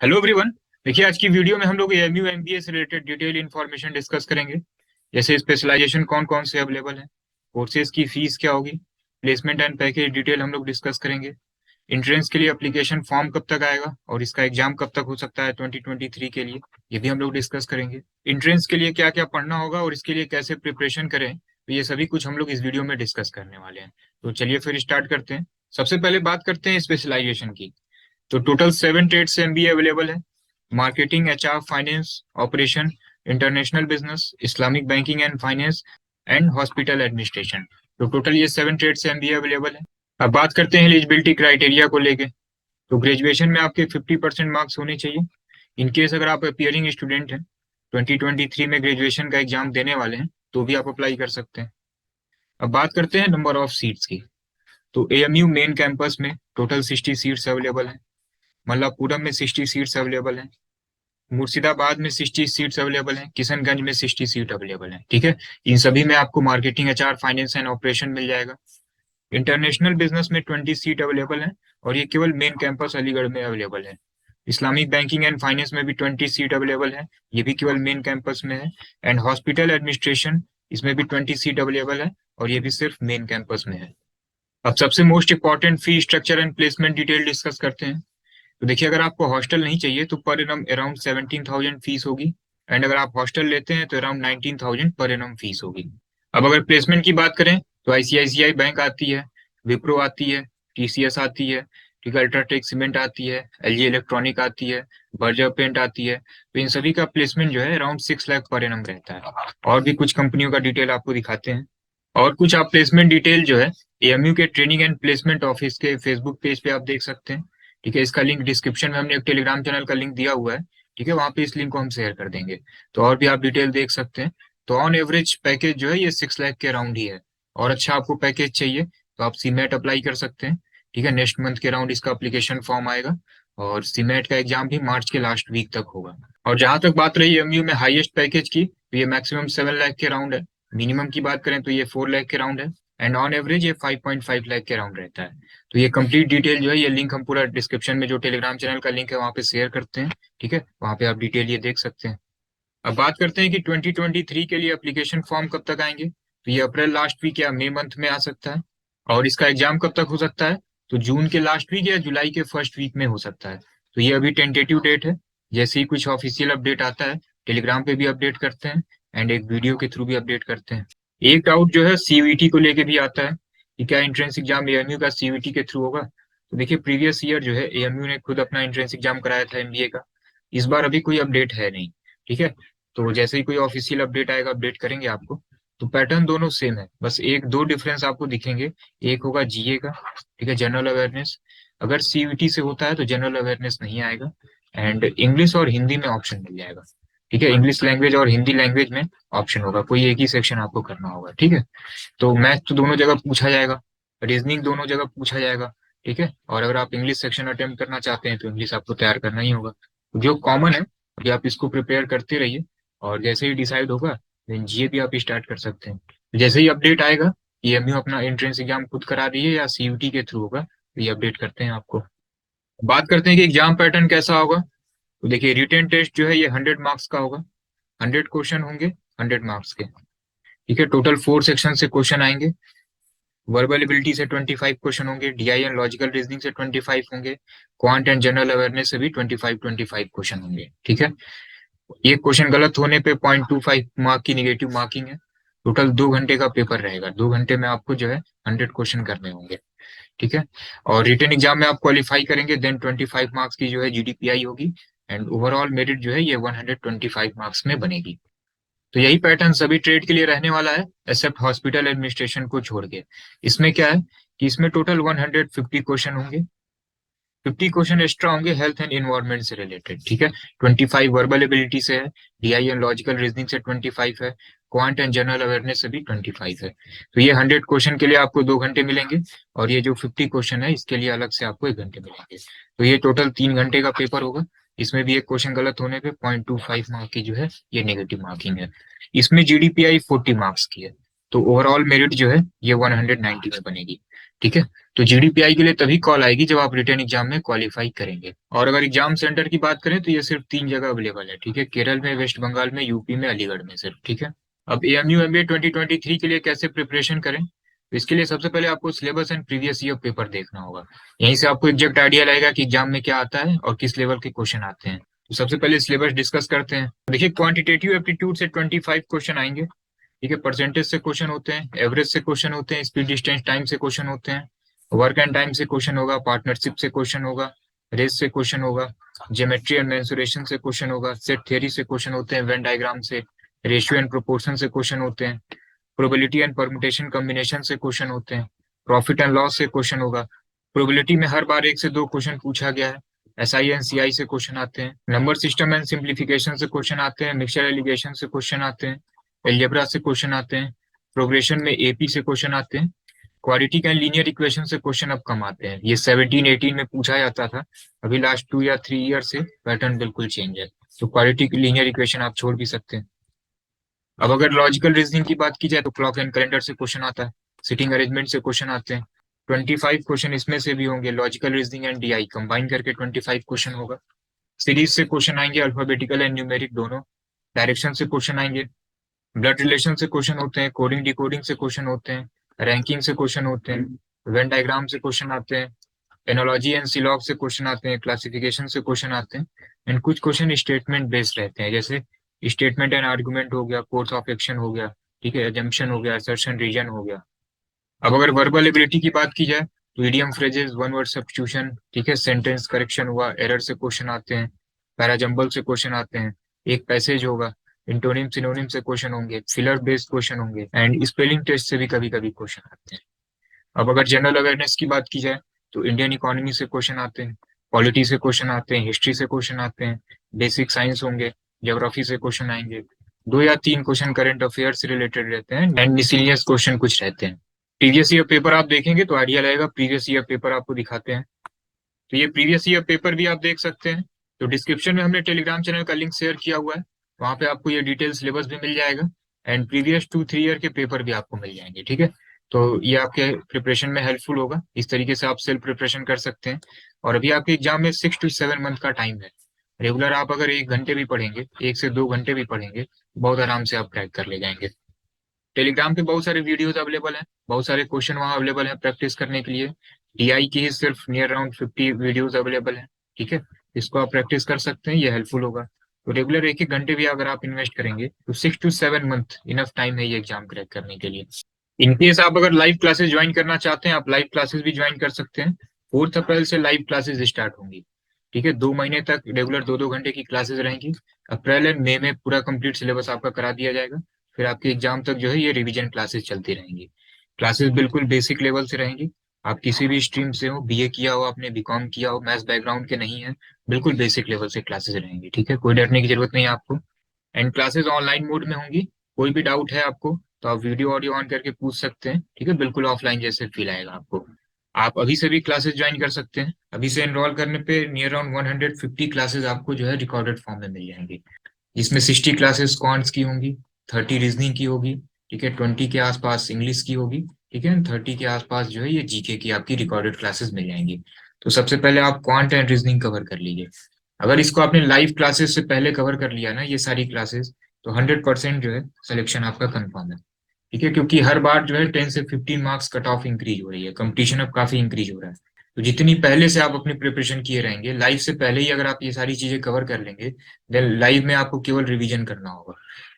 Hello everyone. देखिए, आज की वीडियो में हम लोग एएमयू एमबीए से रिलेटेड डिटेल इन्फॉर्मेशन डिस्कस करेंगे। जैसे स्पेशलाइजेशन कौन कौन से अवेलेबल हैं, कोर्सेज की फीस क्या होगी, प्लेसमेंट एंड पैकेज डिटेल हम लोग डिस्कस करेंगे। एंट्रेंस के लिए एप्लीकेशन फॉर्म कब तक आएगा और इसका एग्जाम कब तक हो सकता है 2023 के लिए, ये भी हम लोग डिस्कस करेंगे। एंट्रेंस के लिए क्या क्या पढ़ना होगा और इसके लिए कैसे प्रिपरेशन करें, तो ये सभी कुछ हम लोग इस वीडियो में डिस्कस करने वाले हैं। तो चलिए फिर स्टार्ट करते हैं। सबसे पहले बात करते हैं स्पेशलाइजेशन की। तो टोटल 7 ट्रेड से एमबीए अवेलेबल है। Marketing, HR, finance, operation, international business, Islamic banking and finance and hospital administration. तो टोटल ये 7 ट्रेड से एमबीए अवेलेबल है। अब बात करते हैं एलिजिबिलिटी क्राइटेरिया को लेके। तो ग्रेजुएशन में आपके 50% मार्क्स होने चाहिए। इनकेस अगर आप अपियरिंग स्टूडेंट हैं, 2023 में ग्रेजुएशन का एग्जाम देने वाले हैं, तो भी आप अप्लाई कर सकते हैं। अब बात करते हैं नंबर ऑफ सीट्स की। तो एएमयू मेन कैंपस में टोटल 60 सीट्स अवेलेबल हैं। मल्लापुरम में 60 सीट्स अवेलेबल हैं। मुर्शिदाबाद में 60 सीट्स अवेलेबल हैं। किशनगंज में 60 सीट अवेलेबल हैं। ठीक है। इन सभी में आपको marketing, HR, finance and operation मिल जाएगा। इंटरनेशनल बिजनेस में 20 सीट अवेलेबल हैं और ये केवल मेन कैंपस अलीगढ़ में अवेलेबल है। इस्लामिक बैंकिंग एंड फाइनेंस में भी 20 सीट अवेलेबल है, ये भी केवल मेन कैंपस में है। एंड हॉस्पिटल एडमिनिस्ट्रेशन, इसमें भी 20 सीट अवेलेबल है और ये भी सिर्फ मेन कैंपस में है। अब सबसे most important fee structure and placement detail discuss करते हैं। तो देखिए, अगर आपको हॉस्टल नहीं चाहिए तो पर एनम अराउंड 17,000 फीस होगी। एंड अगर आप हॉस्टल लेते हैं तो अराउंड 19,000 पर एनम फीस होगी। अब अगर प्लेसमेंट की बात करें तो आईसीआईसीआई बैंक आती है, विप्रो आती है, टीसीएस आती है, ठीक है, अल्ट्राटेक सीमेंट आती है, एलजी इलेक्ट्रॉनिक आती है, बर्जर पेंट आती है। तो इन सभी का प्लेसमेंट जो है अराउंड 6 लाख पर एनम रहता है। और भी कुछ कंपनियों का डिटेल आपको दिखाते हैं। और कुछ आप प्लेसमेंट डिटेल जो है एएमयू के ट्रेनिंग एंड प्लेसमेंट ऑफिस के फेसबुक पेज पे आप देख सकते हैं। ठीक है, इसका लिंक डिस्क्रिप्शन में हमने एक टेलीग्राम चैनल का लिंक दिया हुआ है। ठीक है, वहां पे इस लिंक को हम शेयर कर देंगे। तो और भी आप डिटेल देख सकते हैं। तो ऑन एवरेज पैकेज जो है ये 6 लाख के अराउंड ही है। और अच्छा आपको पैकेज चाहिए तो आप सीमेट अप्लाई कर सकते हैं। ठीक है, नेक्स्ट मंथ के अराउंड इसका अप्लीकेशन फॉर्म आएगा। और सीमेट का एग्जाम भी मार्च के लास्ट वीक तक होगा। और जहां तक बात रही एमयू में हाईएस्ट पैकेज की, तो ये मैक्सिमम 7 लाख के अराउंड है। मिनिमम की बात करें तो ये 4 लाख के अराउंड है। एंड ऑन एवरेज ये 5.5 लाख के अराउंड रहता है। तो ये कंप्लीट डिटेल जो है ये लिंक हम पूरा डिस्क्रिप्शन में जो टेलीग्राम चैनल का लिंक है वहाँ पे शेयर करते हैं। ठीक है, वहाँ पे आप डिटेल ये देख सकते हैं। अब बात करते हैं कि 2023 के लिए एप्लीकेशन फॉर्म कब तक आएंगे। तो ये अप्रैल लास्ट वीक या मई मंथ में आ सकता है। और इसका एग्जाम कब तक हो सकता है, तो जून के लास्ट वीक या जुलाई के फर्स्ट वीक में हो सकता है। तो ये अभी टेंटेटिव डेट है। जैसे ही कुछ ऑफिशियल अपडेट आता है टेलीग्राम पे भी अपडेट करते हैं एंड एक वीडियो के थ्रू भी अपडेट करते हैं। एक डाउट जो है सीयूईटी को लेके भी आता है कि क्या एंट्रेंस एग्जाम एएमयू का सीयूईटी के थ्रू होगा। तो देखिए, प्रीवियस ईयर जो है एएमयू ने खुद अपना एंट्रेंस एग्जाम कराया था एमबीए का। इस बार अभी कोई अपडेट है नहीं। ठीक है, तो जैसे ही कोई ऑफिशियल अपडेट आएगा अपडेट करेंगे आपको। तो पैटर्न दोनों सेम है, बस एक दो डिफरेंस आपको दिखेंगे। एक होगा जीए का, ठीक है, जनरल अवेयरनेस। अगर सीयूईटी से होता है तो जनरल अवेयरनेस नहीं आएगा। एंड इंग्लिश और हिंदी में ऑप्शन मिल जाएगा। ठीक है, इंग्लिश लैंग्वेज और हिंदी लैंग्वेज में ऑप्शन होगा, कोई एक ही सेक्शन आपको करना होगा। ठीक है, तो मैथ तो दोनों जगह पूछा जाएगा, रीजनिंग दोनों जगह पूछा जाएगा। ठीक है, और अगर आप इंग्लिश सेक्शन अटेम्प्ट करना चाहते हैं तो इंग्लिश आपको तैयार करना ही होगा। जो कॉमन है कि आप इसको प्रिपेयर करते रहिए। और जैसे ही डिसाइड होगा देन जीए भी आप स्टार्ट कर सकते हैं। जैसे ही अपडेट आएगा कि एमयू अपना एंट्रेंस एग्जाम खुद करा रही है या सीयूटी के थ्रू होगा, तो ये अपडेट करते हैं आपको। बात करते हैं कि एग्जाम पैटर्न कैसा होगा। तो देखिए, रिटेन टेस्ट जो है ये 100 मार्क्स का होगा। 100 क्वेश्चन होंगे, 100 मार्क्स के। ठीक है, टोटल 4 सेक्शन से क्वेश्चन आएंगे। वर्बल एबिलिटी से 25 क्वेश्चन होंगे, डीआई एंड लॉजिकल रीजनिंग से 25 होंगे, क्वांट एंड जनरल अवेयरनेस से भी 25 क्वेश्चन होंगे। ठीक है, एक क्वेश्चन गलत होने पे 0.25 मार्क की निगेटिव मार्किंग है। टोटल 2 घंटे का पेपर रहेगा। 2 घंटे में आपको जो है 100 क्वेश्चन करने होंगे। ठीक है, और रिटन एग्जाम में आप क्वालिफाई करेंगे देन 25 मार्क्स की जो है जीडीपीआई होगी। एंड ओवरऑल मेरिट जो है ये 125 मार्क्स में बनेगी। तो यही पैटर्न सभी ट्रेड के लिए रहने वाला है एक्सेप्ट हॉस्पिटल एडमिनिस्ट्रेशन को छोड़ के। इसमें क्या है कि इसमें टोटल 150 क्वेश्चन होंगे। 50 क्वेश्चन एक्स्ट्रा होंगे हेल्थ एंड इन्वायरमेंट से रिलेटेड। ठीक है, 25 वर्बल एबिलिटी से है, डीआई एंड लॉजिकल रीजनिंग से 25 है, क्वांट एंड जनरल अवेयरनेस से भी 25 है। तो ये 100 क्वेश्चन के लिए आपको 2 घंटे मिलेंगे। और ये जो 50 क्वेश्चन है इसके लिए अलग से आपको 1 घंटे मिलेंगे। तो ये टोटल 3 घंटे का पेपर होगा। इसमें भी एक क्वेश्चन गलत होने पे 0.25 मार्क की जो है ये नेगेटिव मार्किंग है। इसमें जीडीपीआई 40 मार्क्स की है। तो ओवरऑल मेरिट जो है ये 190 में बनेगी। ठीक है। तो जीडीपीआई के लिए तभी कॉल आएगी जब आप रिटन एग्जाम में क्वालिफाई करेंगे। और अगर एग्जाम सेंटर की बात करें तो ये सिर्फ 3 जगह अवेलेबल है, ठीक है, केरल में, वेस्ट बंगाल में, यूपी में, अलीगढ़ में सिर्फ, ठीक है। अब एएमयू एमबीए 2023 के लिए कैसे प्रिपरेशन करें, तो इसके लिए सबसे पहले आपको syllabus and previous year paper देखना होगा। यहीं से आपको एग्जैक्ट आइडिया लगेगा कि एग्जाम में क्या आता है और किस लेवल के क्वेश्चन आते हैं। तो सबसे पहले सिलेबस डिस्कस करते हैं। देखिए, क्वांटिटेटिव एप्टीट्यूड से 25 क्वेश्चन आएंगे, ठीक है। परसेंटेज से क्वेश्चन होते हैं, एवरेज से क्वेश्चन होते हैं, स्पीड डिस्टेंस टाइम से क्वेश्चन होते हैं, वर्क एंड टाइम से क्वेश्चन होगा, पार्टनरशिप से क्वेश्चन होगा, रेस से क्वेश्चन होगा, ज्योमेट्री एंड मेंसुरेशन से क्वेश्चन होगा, सेट थ्योरी से क्वेश्चन होते हैं, वेन डायग्राम से, रेशियो एंड प्रोपोर्शन से क्वेश्चन होते हैं, प्रोबेबिलिटी एंड परमुटेशन कॉम्बिनेशन से क्वेश्चन होते हैं, प्रॉफिट एंड लॉस से क्वेश्चन होगा। प्रोबेबिलिटी में हर बार 1 से 2 क्वेश्चन पूछा गया है। एसआई एंड सीआई से क्वेश्चन आते हैं, नंबर सिस्टम एंड सिंप्लीफिकेशन से क्वेश्चन आते हैं, मिक्सचर एलिगेशन से क्वेश्चन आते हैं, एल्जेब्रा से क्वेश्चन आते हैं, प्रोग्रेशन में एपी से क्वेश्चन आते हैं, क्वाड्रेटिक एंड लीनियर इक्वेशन से क्वेश्चन अब कम आते हैं। ये 17-18 में पूछा जाता था, अभी लास्ट 2 या 3 ईयर से पैटर्न बिल्कुल चेंज है। तो क्वाड्रेटिक लीनियर इक्वेशन आप छोड़ भी सकते हैं। अब अगर लॉजिकल रीजनिंग की बात की जाए तो क्लॉक एंड कैलेंडर से क्वेश्चन आता है, सिटिंग अरेंजमेंट से क्वेश्चन आते हैं। 25 क्वेश्चन इसमें से भी होंगे, logical reasoning and DI combine करके 25 क्वेश्चन होगा। सीरीज से क्वेश्चन आएंगे, अल्फाबेटिकल एंड न्यूमेरिक दोनों। डायरेक्शन से क्वेश्चन आएंगे, ब्लड रिलेशन से क्वेश्चन होते हैं, कोडिंग डिकोडिंग से क्वेश्चन होते हैं, रैंकिंग से क्वेश्चन होते हैं, वेन डायग्राम से क्वेश्चन आते हैं, एनोलॉजी एंड सिलॉग से क्वेश्चन आते हैं, क्लासिफिकेशन से क्वेश्चन आते हैं। एंड कुछ क्वेश्चन स्टेटमेंट बेस्ड रहते हैं, जैसे स्टेटमेंट एंड आर्गुमेंट हो गया, कोर्स ऑफ एक्शन हो गया, ठीक है, एजम्पशन हो गया, असर्शन रीजन हो गया। अब अगर वर्बल एबिलिटी की बात की जाए तो idiom phrases, one word substitution, ठीक है, सेंटेंस करेक्शन हुआ, एरर से क्वेश्चन आते हैं, पैराजम्बल से क्वेश्चन आते हैं, एक पैसेज होगा, इंटोनिम सिनोनिम से क्वेश्चन होंगे, फिलर बेस्ड क्वेश्चन होंगे, एंड स्पेलिंग टेस्ट से भी कभी कभी क्वेश्चन आते हैं। अब अगर जनरल अवेयरनेस की बात की जाए तो इंडियन इकोनॉमी से क्वेश्चन आते हैं, पॉलिटी से क्वेश्चन आते हैं, हिस्ट्री से क्वेश्चन आते हैं, बेसिक साइंस होंगे, ज्योग्राफी से क्वेश्चन आएंगे, 2 या 3 क्वेश्चन करंट अफेयर से रिलेटेड रहते हैं, एंड मिसलिनियस क्वेश्चन कुछ रहते हैं। प्रीवियस ईयर पेपर आप देखेंगे तो आइडिया लगेगा। प्रीवियस ईयर पेपर आपको दिखाते हैं, तो ये प्रीवियस ईयर पेपर भी आप देख सकते हैं। तो डिस्क्रिप्शन में हमने टेलीग्राम चैनल का लिंक शेयर किया हुआ है, वहां पे आपको ये डिटेल सिलेबस भी मिल जाएगा, एंड प्रीवियस 2-3 ईयर के पेपर भी आपको मिल जाएंगे, ठीक है। तो ये आपके प्रिपरेशन में हेल्पफुल होगा। इस तरीके से आप सेल्फ प्रिपरेशन कर सकते हैं। और अभी आपके एग्जाम में 6 to 7 मंथ का टाइम है। रेगुलर आप अगर 1 घंटे भी पढ़ेंगे, 1 से 2 घंटे भी पढ़ेंगे, बहुत आराम से आप क्रैक कर ले जाएंगे। टेलीग्राम पे बहुत सारे वीडियोस अवेलेबल हैं, बहुत सारे क्वेश्चन वहाँ अवेलेबल हैं प्रैक्टिस करने के लिए। डीआई की ही सिर्फ नियर अराउंड 50 वीडियोस अवेलेबल हैं, ठीक है। इसको आप प्रैक्टिस कर सकते हैं, ये हेल्पफुल होगा। तो रेगुलर 1-1 घंटे भी अगर आप इन्वेस्ट करेंगे तो 6 to 7 मंथ इनफ टाइम है ये एग्जाम क्रैक करने के लिए। इनकेस आप अगर लाइव क्लासेस ज्वाइन करना चाहते हैं, आप लाइव क्लासेस भी ज्वाइन कर सकते हैं। 4 अप्रैल से लाइव क्लासेस स्टार्ट होंगी, ठीक है। 2 महीने तक रेगुलर 2-2 घंटे की क्लासेस रहेंगी। अप्रैल एंड मई में पूरा कंप्लीट सिलेबस आपका करा दिया जाएगा। फिर आपके एग्जाम तक जो है ये रिवीजन क्लासेस चलती रहेंगी। क्लासेस बिल्कुल बेसिक लेवल से रहेंगी। आप किसी भी स्ट्रीम से हो, बीए किया हो आपने, बीकॉम किया हो, मैथ्स बैकग्राउंड के नहीं है, बिल्कुल बेसिक लेवल से क्लासेस रहेंगी, ठीक है। कोई डरने की जरूरत नहीं है आपको। एंड क्लासेस ऑनलाइन मोड में होंगी। कोई भी डाउट है आपको तो आप वीडियो ऑडियो ऑन करके पूछ सकते हैं, ठीक है। बिल्कुल ऑफलाइन जैसे फील आएगा आपको। आप अभी से भी क्लासेस ज्वाइन कर सकते हैं। अभी से एनरोल करने पे नियर अराउंड 150 क्लासेस आपको जो है रिकॉर्डेड फॉर्म में मिल जाएंगी। जिसमें 60 क्लासेस क्वांट्स की होंगी, 30 रीजनिंग की होगी, ठीक है, 20 के आसपास इंग्लिश की होगी, ठीक है, 30 के आसपास जो है ये जीके की आपकी रिकॉर्डेड क्लासेस मिल जाएंगी। तो सबसे पहले आप क्वांट एंड रीजनिंग कवर कर लीजिए। अगर इसको आपने लाइव क्लासेस से पहले कवर कर लिया ना ये सारी क्लासेस, तो 100% जो है सिलेक्शन आपका कंफर्म है, ठीक है। क्योंकि हर बार जो है 10 से 15 मार्क्स कट ऑफ इंक्रीज हो रही है, कंपटीशन अब काफी इंक्रीज हो रहा है। तो जितनी पहले से आप अपनी प्रिपरेशन किए रहेंगे, लाइव से पहले ही अगर आप ये सारी चीजें कवर कर लेंगे, देन लाइव में आपको केवल रिवीजन करना होगा।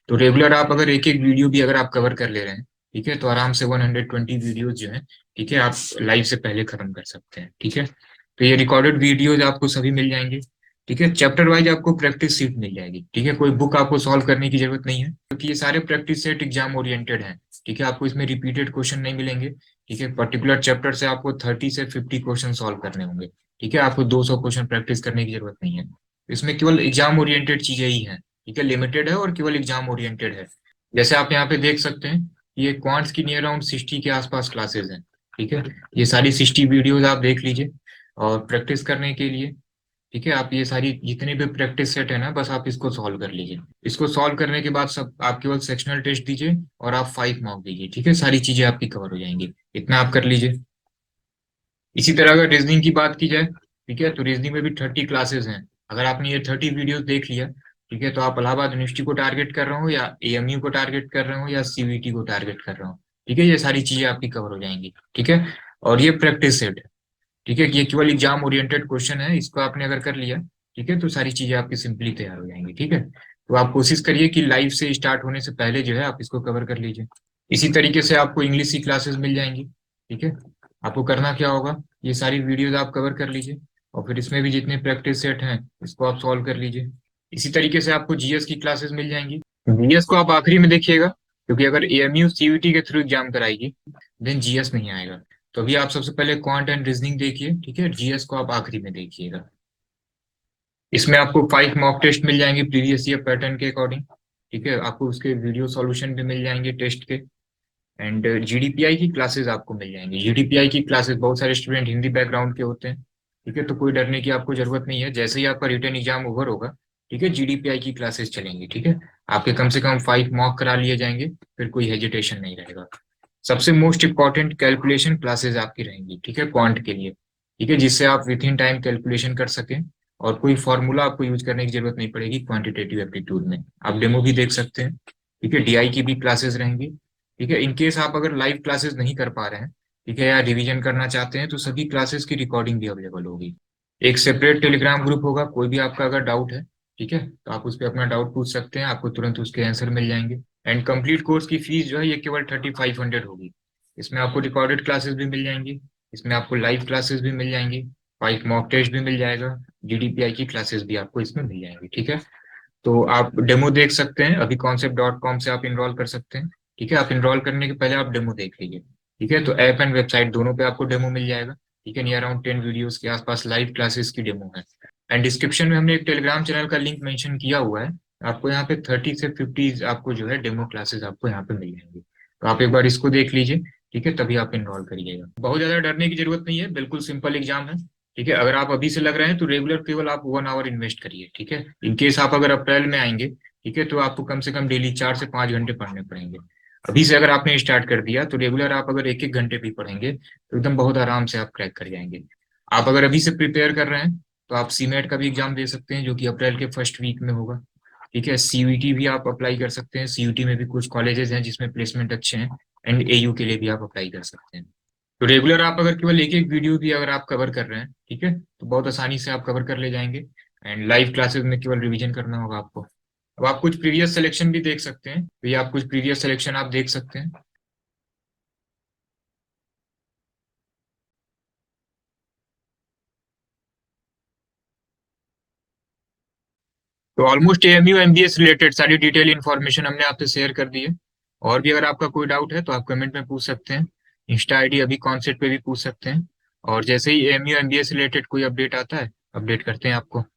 तो रेगुलर आप अगर एक एक वीडियो भी अगर आप कवर कर ले रहे हैं, ठीक है, तो आराम से 120 वीडियोज जो है, ठीक है, आप लाइव से पहले खत्म कर सकते हैं, ठीक है। तो ये रिकॉर्डेड वीडियोज आपको सभी मिल जाएंगे, ठीक है। चैप्टर वाइज आपको प्रैक्टिस सीट मिल जाएगी, ठीक है। कोई बुक आपको सॉल्व करने की जरूरत नहीं है, क्योंकि ये सारे प्रैक्टिस सेट एग्जाम ओरिएंटेड है, ठीक है। आपको इसमें रिपीटेड क्वेश्चन नहीं मिलेंगे, ठीक है। पर्टिकुलर चैप्टर से आपको 30 से 50 क्वेश्चन सॉल्व करने होंगे, ठीक है। आपको 200 क्वेश्चन प्रैक्टिस करने की जरूरत नहीं है। इसमें केवल एग्जाम ओरिएंटेड चीजें ही हैं, ठीक है, लिमिटेड है और केवल एग्जाम ओरिएंटेड है। जैसे आप यहाँ पे देख सकते हैं, ये क्वांट्स की नियर अराउंड 60 के आसपास क्लासेस हैं, ठीक है। ये सारी 60 वीडियोज आप देख लीजिए। और प्रैक्टिस करने के लिए, ठीक है, आप ये सारी जितने भी प्रैक्टिस सेट है ना, बस आप इसको सॉल्व कर लीजिए। इसको सॉल्व करने के बाद सब आप केवल सेक्शनल टेस्ट दीजिए और आप 5 मार्क दीजिए, ठीक है। सारी चीजें आपकी कवर हो जाएंगी, इतना आप कर लीजिए। इसी तरह अगर रीजनिंग की बात की जाए, ठीक है, तो रीजनिंग में भी 30 क्लासेस हैं। अगर आपने ये 30 वीडियोस देख लिया, ठीक है, तो आप इलाहाबाद यूनिवर्सिटी को टारगेट कर रहे हो या एएमयू को टारगेट कर रहे हो या सीवीटी को टारगेट कर रहे हो, ठीक है, ये सारी चीजें आपकी कवर हो जाएंगी। ठीक है, और ये प्रैक्टिस सेट है। ठीक है, कि ये केवल एग्जाम ओरिएंटेड क्वेश्चन है, इसको आपने अगर कर लिया, ठीक है, तो सारी चीजें आपकी सिंपली तैयार हो जाएंगी। ठीक है, तो आप कोशिश करिए कि लाइव से स्टार्ट होने से पहले जो है आप इसको कवर कर लीजिए। इसी तरीके से आपको इंग्लिश की क्लासेस मिल जाएंगी। ठीक है, आपको करना क्या होगा, ये सारी वीडियोज आप कवर कर लीजिए और फिर इसमें भी जितने प्रैक्टिस सेट हैं इसको आप सॉल्व कर लीजिए। इसी तरीके से आपको जीएस की क्लासेस मिल जाएंगी। जीएस को आप आखिरी में देखिएगा, क्योंकि अगर एएमयू सीयूटी के थ्रू एग्जाम कराएगी देन जीएस नहीं आएगा। तो अभी आप सबसे पहले क्वांट एंड रीजनिंग देखिए, ठीक है, जीएस को आप आखिरी में देखिएगा। इसमें आपको 5 मॉक टेस्ट मिल जाएंगे प्रीवियस ईयर पैटर्न के अकॉर्डिंग। ठीक है, आपको उसके वीडियो सॉल्यूशन भी मिल जाएंगे टेस्ट के। एंड जीडीपीआई की क्लासेस आपको मिल जाएंगी। जीडीपीआई की क्लासेस बहुत सारे स्टूडेंट हिंदी बैकग्राउंड के होते हैं। ठीक है, तो कोई डरने की आपको जरूरत नहीं है, जैसे ही आपका रिटर्न एग्जाम ओवर होगा, ठीक है, जीडीपीआई की क्लासेस चलेंगी। ठीक है, आपके कम से कम 5 मॉक करा लिए जाएंगे, फिर कोई हेजिटेशन नहीं रहेगा। सबसे मोस्ट इंपॉर्टेंट कैलकुलेशन क्लासेस आपकी रहेंगी, ठीक है, क्वांट के लिए। ठीक है, जिससे आप विद इन टाइम कैलकुलेशन कर सकें और कोई फॉर्मूला आपको यूज करने की जरूरत नहीं पड़ेगी क्वांटिटेटिव एप्टीट्यूड में। आप डेमो भी देख सकते हैं। ठीक है, डीआई की भी क्लासेस रहेंगी। ठीक है, इनकेस आप अगर लाइव क्लासेस नहीं कर पा रहे हैं, ठीक है, या रिवीजन करना चाहते हैं, तो सभी क्लासेस की रिकॉर्डिंग भी अवेलेबल होगी। एक सेपरेट टेलीग्राम ग्रुप होगा, कोई भी आपका अगर डाउट है, ठीक है, तो आप उस पर अपना डाउट पूछ सकते हैं, आपको तुरंत उसके आंसर मिल जाएंगे। एंड कंप्लीट कोर्स की फीस जो है ये केवल 3500 होगी। इसमें आपको रिकॉर्डेड क्लासेस भी मिल जाएंगी, इसमें आपको लाइव क्लासेस भी मिल जाएंगी, 5 मॉक टेस्ट भी मिल जाएगा, जीडीपीआई की क्लासेस भी आपको इसमें मिल जाएंगी। ठीक है, तो आप डेमो देख सकते हैं, अभी concept.com से आप इनरोल कर सकते हैं। ठीक है, आप इनरोल करने के पहले आप डेमो देख लीजिए। ठीक है, तो ऐप एंड वेबसाइट दोनों पे आपको डेमो मिल जाएगा। ठीक है, नियर अराउंड 10 वीडियोस के आसपास लाइव क्लासेस की डेमो है। एंड डिस्क्रिप्शन में हमने एक टेलीग्राम चैनल का लिंक मेंशन किया हुआ है। आपको यहाँ पे 30 से 50 आपको जो है डेमो क्लासेस आपको यहाँ पे मिल जाएंगे, तो आप एक बार इसको देख लीजिए। ठीक है, तभी आप इनरोल करिएगा। बहुत ज्यादा डरने की जरूरत नहीं है, बिल्कुल सिंपल एग्जाम है। ठीक है, अगर आप अभी से लग रहे हैं तो रेगुलर केवल आप 1 आवर इन्वेस्ट करिए। ठीक है, इनकेस आप अगर अप्रैल में आएंगे, ठीक है, तो आपको कम से कम डेली 4 से 5 घंटे पढ़ने पड़ेंगे। अभी से अगर आपने स्टार्ट कर दिया तो रेगुलर आप अगर 1-1 घंटे भी पढ़ेंगे तो एकदम बहुत आराम से आप क्रैक कर जाएंगे। आप अगर अभी से प्रिपेयर कर रहे हैं तो आप सीमेट का भी एग्जाम दे सकते हैं, जो कि अप्रैल के फर्स्ट वीक में होगा। ठीक है, सीयूटी भी आप अप्लाई कर सकते हैं, सीयूटी में भी कुछ कॉलेजेस हैं जिसमें प्लेसमेंट अच्छे हैं। एंड एयू के लिए भी आप अप्लाई कर सकते हैं। तो रेगुलर आप अगर केवल एक एक वीडियो भी अगर आप कवर कर रहे हैं, ठीक है, तो बहुत आसानी से आप कवर कर ले जाएंगे। एंड लाइव क्लासेस में केवल रिवीजन करना होगा आपको। अब आप कुछ प्रीवियस सिलेक्शन भी देख सकते हैं, तो ये आप कुछ प्रीवियस सिलेक्शन आप देख सकते हैं। तो ऑलमोस्ट एएमयू एमबीए से रिलेटेड सारी डिटेल इन्फॉर्मेशन हमने आपसे शेयर कर दी है। और भी अगर आपका कोई डाउट है तो आप कमेंट में पूछ सकते हैं। इंस्टा आईडी अभी कॉन्सेप्ट पे भी पूछ सकते हैं। और जैसे ही एएमयू एमबीए से रिलेटेड कोई अपडेट आता है, अपडेट करते हैं आपको।